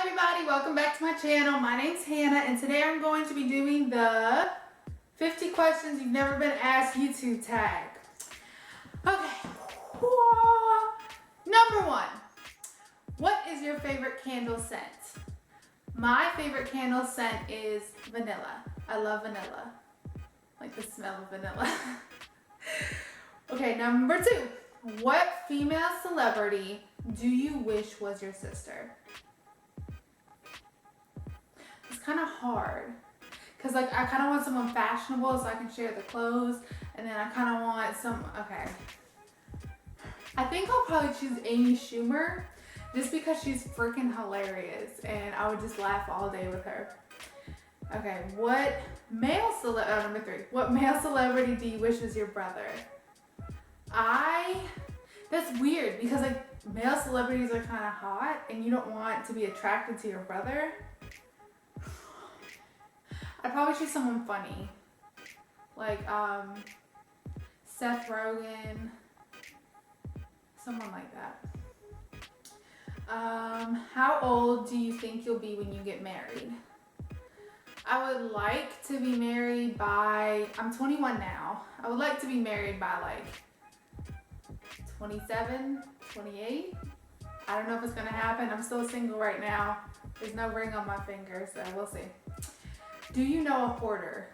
everybody, welcome back to my channel. My name's Hannah and today I'm going to be doing the 50 questions you've never been asked YouTube tag. Okay, number one, what is your favorite candle scent? My favorite candle scent is vanilla. I love vanilla, like the smell of vanilla. Okay, number two, what female celebrity do you wish was your sister? It's kind of hard because like I kind of want someone fashionable so I can share the clothes, and then I kind of want some, okay, I think I'll probably choose Amy Schumer just because she's freaking hilarious and I would just laugh all day with her. Okay, number three, what male celebrity do you wish was your brother? That's weird because like male celebrities are kind of hot and you don't want to be attracted to your brother. I'd probably choose someone funny, like Seth Rogen, someone like that. How old do you think you'll be when you get married? I would like to be married by, I'm 21 now. I would like to be married by like 27, 28. I don't know if it's gonna happen. I'm still single right now. There's no ring on my finger, so we'll see. Do you know a hoarder?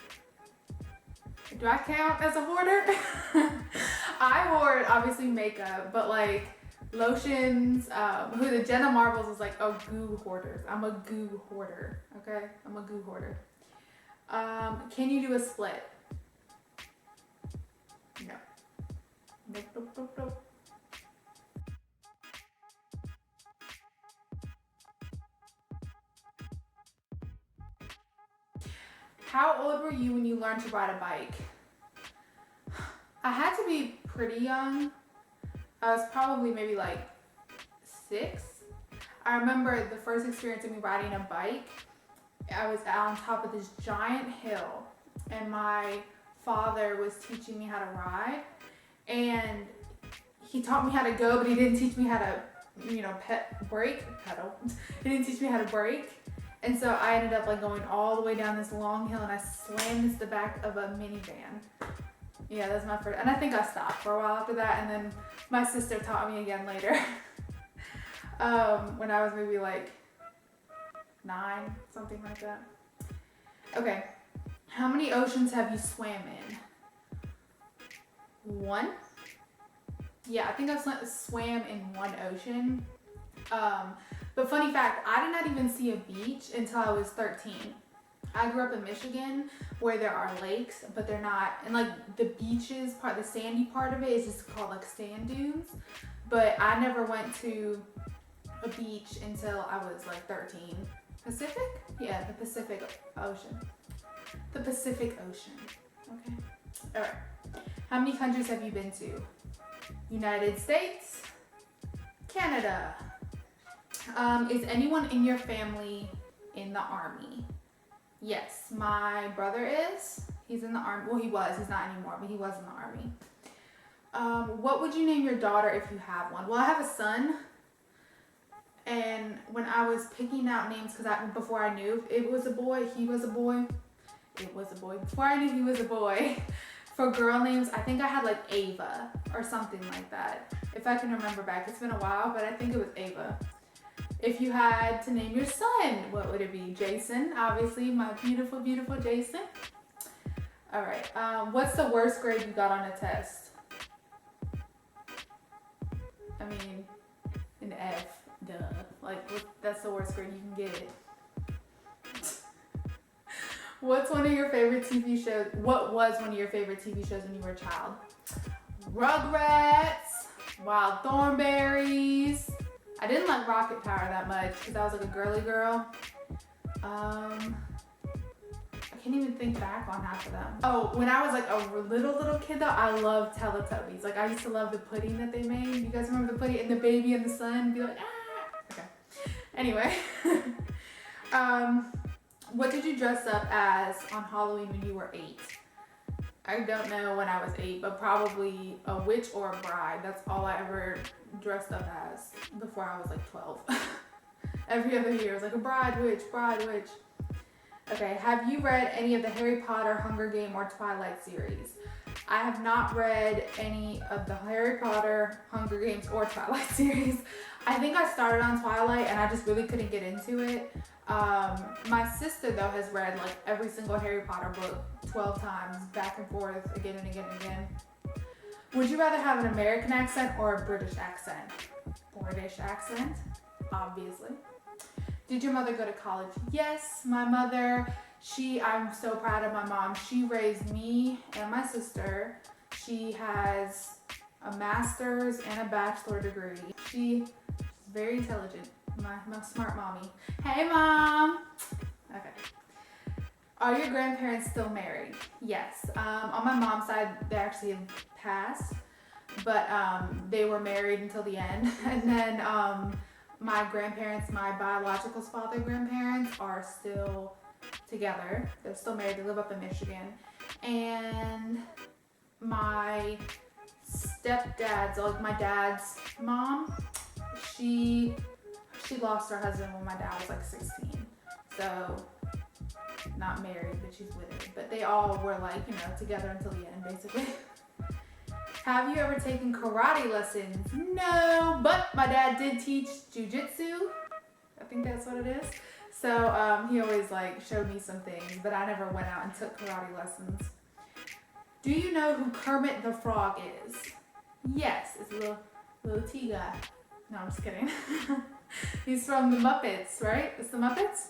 Do I count as a hoarder? I hoard obviously makeup, but like lotions, the Jenna Marbles is like a goo hoarder. I'm a goo hoarder, okay? I'm a goo hoarder. Can you do a split? No. Nope, nope, nope, nope. How old were you when you learned to ride a bike? I had to be pretty young. I was probably maybe like 6. I remember the first experience of me riding a bike. I was on top of this giant hill and my father was teaching me how to ride, and he taught me how to go, but he didn't teach me how to, pedal. He didn't teach me how to brake. And so I ended up like going all the way down this long hill and I slammed into the back of a minivan. Yeah, that's my first, and I think I stopped for a while after that, and then my sister taught me again later. When I was maybe like 9, something like that. Okay, how many oceans have you swam in? 1? Yeah, I think I swam in 1 ocean. But funny fact, I did not even see a beach until I was 13. I grew up in Michigan where there are lakes, but they're not, and like the beaches part, the sandy part of it is just called like sand dunes. But I never went to a beach until I was like 13. Pacific? Yeah, the Pacific Ocean. The Pacific Ocean. Okay. All right. How many countries have you been to? United States, Canada. Is anyone in your family in the Army? Yes, my brother is. He's in the Army. Well, he was. He's not anymore, but he was in the Army. What would you name your daughter if you have one? Well, I have a son. And when I was picking out names, before I knew it was a boy, he was a boy. It was a boy. Before I knew he was a boy. For girl names, I think I had like Ava or something like that. If I can remember back. It's been a while, but I think it was Ava. If you had to name your son, what would it be? Jason, obviously, my beautiful, beautiful Jason. All right, what's the worst grade you got on a test? I mean, an F, duh. Like, that's the worst grade you can get. What's one of your favorite TV shows? What was one of your favorite TV shows when you were a child? Rugrats, Wild Thornberries. I didn't like Rocket Power that much because I was like a girly girl. I can't even think back on half of them. Oh, when I was like a little kid though, I loved Teletubbies. Like I used to love the pudding that they made. You guys remember the pudding and the baby in the sun? Be like, ah. Okay. Anyway. What did you dress up as on Halloween when you were 8? I don't know when I was 8, but probably a witch or a bride. That's all I ever dressed up as before I was like 12. Every other year it was like a bride witch, bride witch. Okay, have you read any of the Harry Potter, Hunger Game, or Twilight series? I have not read any of the Harry Potter, Hunger Games, or Twilight series. I think I started on Twilight and I just really couldn't get into it. My sister though has read like every single Harry Potter book 12 times, back and forth, again and again and again. Would you rather have an American accent or a British accent? British accent, obviously. Did your mother go to college? Yes, my mother, I'm so proud of my mom. She raised me and my sister. She has a master's and a bachelor degree. She's very intelligent, my smart mommy. Hey mom! Okay. Are your grandparents still married? Yes. On my mom's side, they actually have passed, but they were married until the end. And then my grandparents, my biological father grandparents, are still together. They're still married. They live up in Michigan. And my stepdad's, like my dad's mom, she lost her husband when my dad was like 16. So not married, but she's widowed. But they all were like, you know, together until the end, basically. Have you ever taken karate lessons? No, but my dad did teach jujitsu. I think that's what it is. So he always like showed me some things, but I never went out and took karate lessons. Do you know who Kermit the Frog is? Yes, it's a little tea guy. No, I'm just kidding. He's from the Muppets, right? It's the Muppets?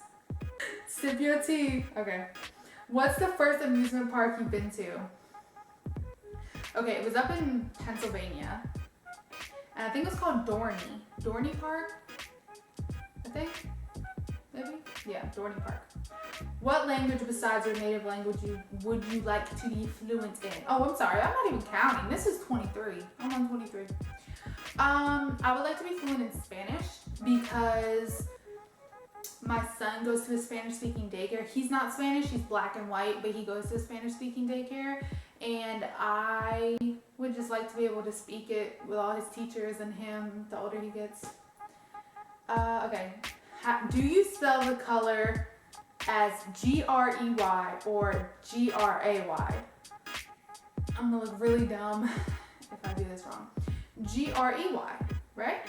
Sip your tea. Okay. What's the first amusement park you've been to? Okay, it was up in Pennsylvania. And I think it was called Dorney Park? I think? Maybe? Yeah, Dorney Park. What language besides your native language would you like to be fluent in? Oh, I'm sorry, I'm not even counting. This is 23. I'm on 23. I would like to be fluent in Spanish because my son goes to a Spanish-speaking daycare. He's not Spanish, he's black and white, but he goes to a Spanish-speaking daycare. And I would just like to be able to speak it with all his teachers and him the older he gets. Okay. Do you spell the color as G-R-E-Y or G-R-A-Y? I'm gonna look really dumb if I do this wrong. G-R-E-Y, right?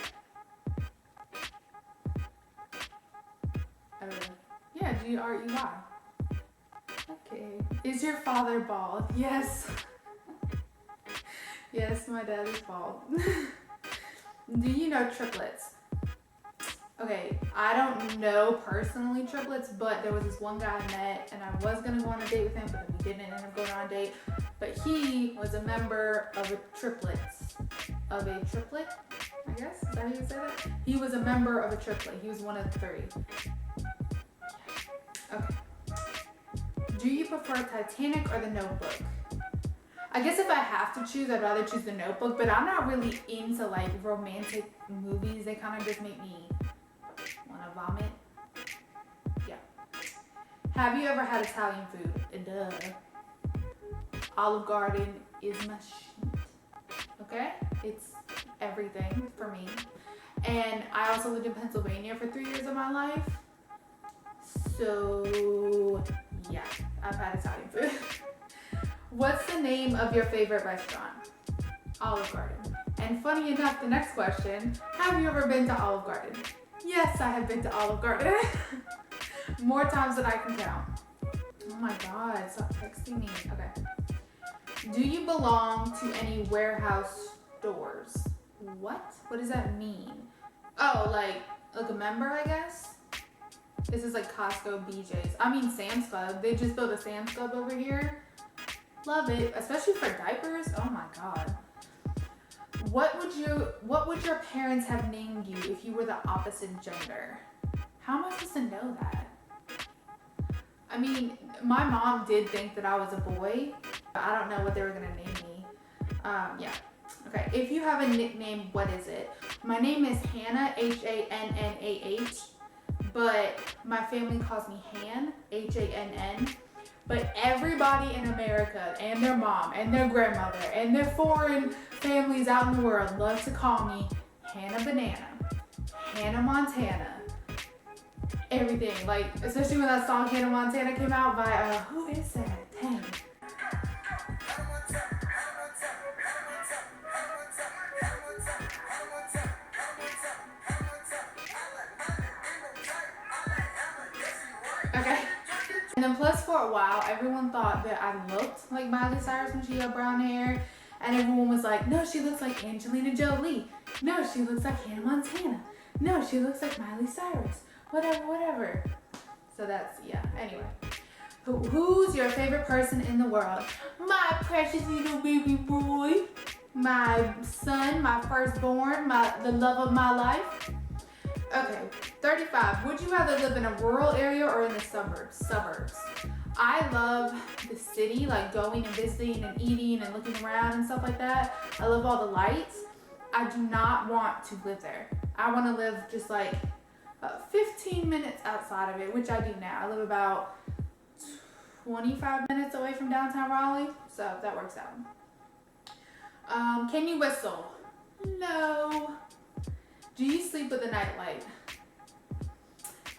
Yeah, G-R-E-Y. Okay. Is your father bald? Yes. Yes, my dad is bald. Do you know triplets? Okay, I don't know personally triplets, but there was this one guy I met and I was gonna go on a date with him, but we didn't end up going on a date. But he was a member of a triplet, I guess? Is that how you say that? He was a member of a triplet. He was one of the 3. Okay. Do you prefer Titanic or The Notebook? I guess if I have to choose, I'd rather choose The Notebook, but I'm not really into like romantic movies. They kind of just make me want to vomit. Yeah. Have you ever had Italian food? Duh. Olive Garden is my shit. Okay? It's everything for me. And I also lived in Pennsylvania for 3 years of my life. So yeah, I've had Italian food. What's the name of your favorite restaurant? Olive Garden. And funny enough, the next question, have you ever been to Olive Garden? Yes, I have been to Olive Garden. More times than I can count. Oh my God, stop texting me. Okay. Do you belong to any warehouse stores? What? What does that mean? Oh, like a member, I guess? This is like Costco, BJ's. I mean Sam's Club. They just built a Sam's Club over here. Love it, especially for diapers. Oh my God. What would your parents have named you if you were the opposite gender? How am I supposed to know that? I mean, my mom did think that I was a boy. But I don't know what they were gonna name me. Yeah. Okay. If you have a nickname, what is it? My name is Hannah, H-A-N-N-A-H. But my family calls me Han, H-A-N-N. But everybody in America and their mom and their grandmother and their foreign families out in the world love to call me Hannah Banana, Hannah Montana, everything. Like, especially when that song Hannah Montana came out by, who is that? Dang. Okay. And then plus for a while, everyone thought that I looked like Miley Cyrus when she had brown hair. And everyone was like, no, she looks like Angelina Jolie. No, she looks like Hannah Montana. No, she looks like Miley Cyrus. Whatever, whatever. So that's, yeah, anyway. Who's your favorite person in the world? My precious little baby boy. My son, my firstborn, the love of my life. Okay, 35. Would you rather live in a rural area or in the suburbs? Suburbs. I love the city, like going and visiting and eating and looking around and stuff like that. I love all the lights. I do not want to live there. I want to live just like 15 minutes outside of it, which I do now. I live about 25 minutes away from downtown Raleigh, so that works out. Can you whistle? No. Do you sleep with a nightlight?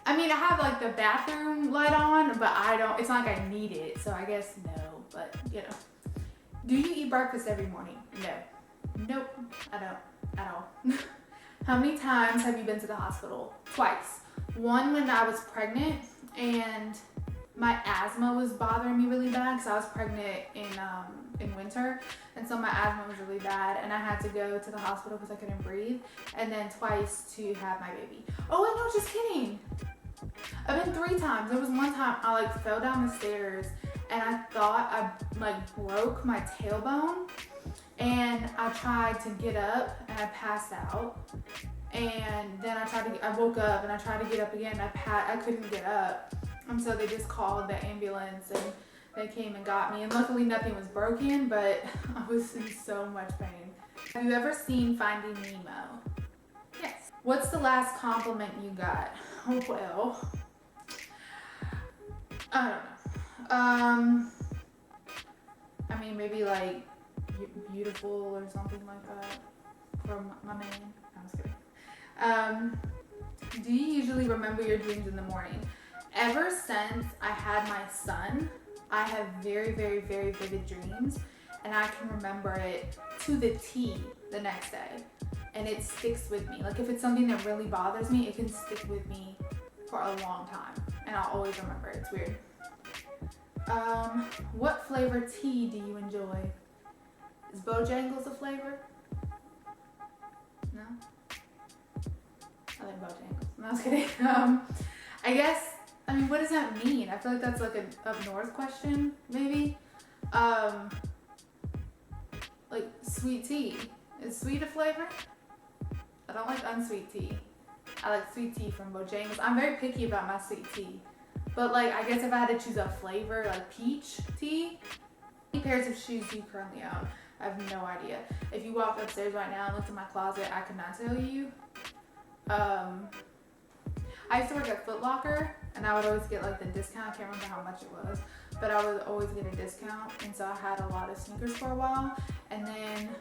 I mean, I have like the bathroom light on, but I don't, it's not like I need it, so I guess no, but you know. Do you eat breakfast every morning? No. Nope, I don't at all. How many times have you been to the hospital? Twice. One when I was pregnant and my asthma was bothering me really bad because I was pregnant in winter, and so my asthma was really bad and I had to go to the hospital because I couldn't breathe, and then twice to have my baby. Oh wait, no, just kidding. I've been 3 times. There was one time I like fell down the stairs and I thought I like broke my tailbone, and I tried to get up and I passed out, and then I woke up and I tried to get up again. I couldn't get up, and so they just called the ambulance and they came and got me, and luckily nothing was broken, but I was in so much pain. Have you ever seen Finding Nemo? Yes. What's the last compliment you got? Oh well, I don't know. I mean, maybe like beautiful or something like that from my man. I'm just kidding. Do you usually remember your dreams in the morning? Ever since I had my son, I have very, very, very vivid dreams, and I can remember it to the T the next day, and it sticks with me. Like if it's something that really bothers me, it can stick with me for a long time, and I'll always remember it. It's weird. What flavor tea do you enjoy? Is Bojangles a flavor? No? I like Bojangles. No, I was kidding. I guess, I mean, what does that mean? I feel like that's like an up north question, maybe. Like sweet tea. Is sweet a flavor? I don't like unsweet tea. I like sweet tea from Bojangles. I'm very picky about my sweet tea. But like, I guess if I had to choose a flavor, like peach tea. How many pairs of shoes do you currently own? I have no idea. If you walked upstairs right now and looked in my closet, I could not tell you. I used to work at Foot Locker, and I would always get like the discount. I can't remember how much it was, but I would always get a discount, and so I had a lot of sneakers for a while. And then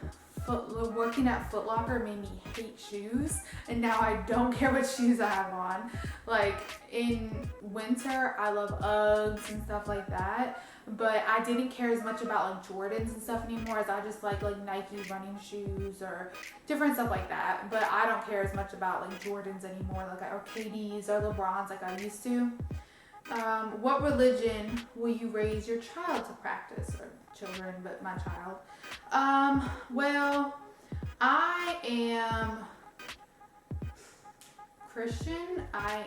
working at Foot Locker made me hate shoes, and now I don't care what shoes I have on. Like in winter, I love Uggs and stuff like that, but I didn't care as much about like Jordans and stuff anymore, as I just like Nike running shoes or different stuff like that. But I don't care as much about like Jordans anymore, like or KDs or LeBrons like I used to. What religion will you raise your child to practice, or children, but my child? Well, I am Christian. I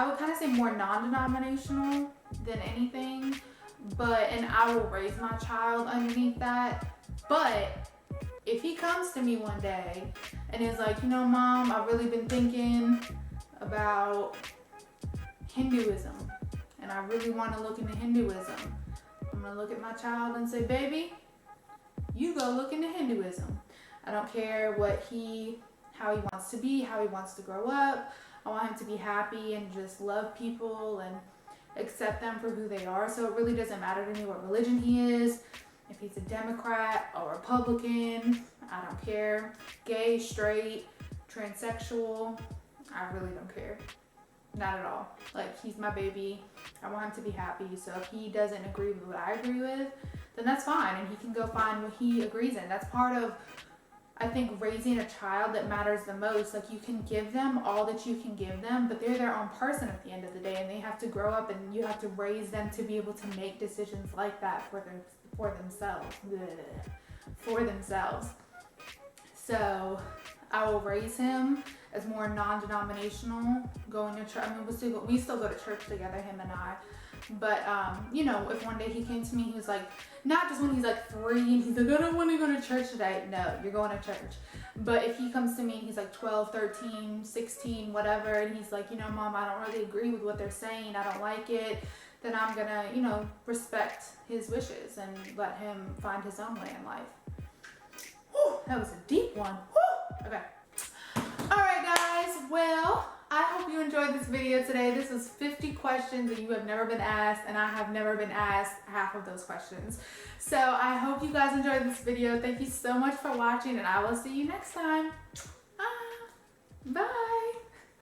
would kind of say more non-denominational than anything, and I will raise my child underneath that. But if he comes to me one day and is like, you know, Mom, I've really been thinking about Hinduism, and I really want to look into Hinduism, I'm going to look at my child and say, baby, you go look into Hinduism. I don't care how he wants to be, how he wants to grow up. I want him to be happy and just love people and accept them for who they are. So it really doesn't matter to me what religion he is, if he's a Democrat or Republican, I don't care. Gay, straight, transsexual, I really don't care. Not at all. Like, he's my baby. I want him to be happy. So if he doesn't agree with what I agree with, then that's fine. And he can go find what he agrees in. That's part of, I think, raising a child that matters the most. Like, you can give them all that you can give them, but they're their own person at the end of the day, and they have to grow up, and you have to raise them to be able to make decisions like that for themselves. For themselves. So I will raise him as more non-denominational, going to church. I mean, we still go to church together, him and I. But, you know, if one day he came to me, he was like, not just when he's like 3 and he's like, I don't want to go to church today. No, you're going to church. But if he comes to me and he's like 12, 13, 16, whatever, and he's like, you know, Mom, I don't really agree with what they're saying. I don't like it. Then I'm going to, you know, respect his wishes and let him find his own way in life. Whew, that was a deep one. Whew. Okay. All right, guys. Well, I hope you enjoyed this video today. This was 50 questions that you have never been asked, and I have never been asked half of those questions. So I hope you guys enjoyed this video. Thank you so much for watching, and I will see you next time. Bye.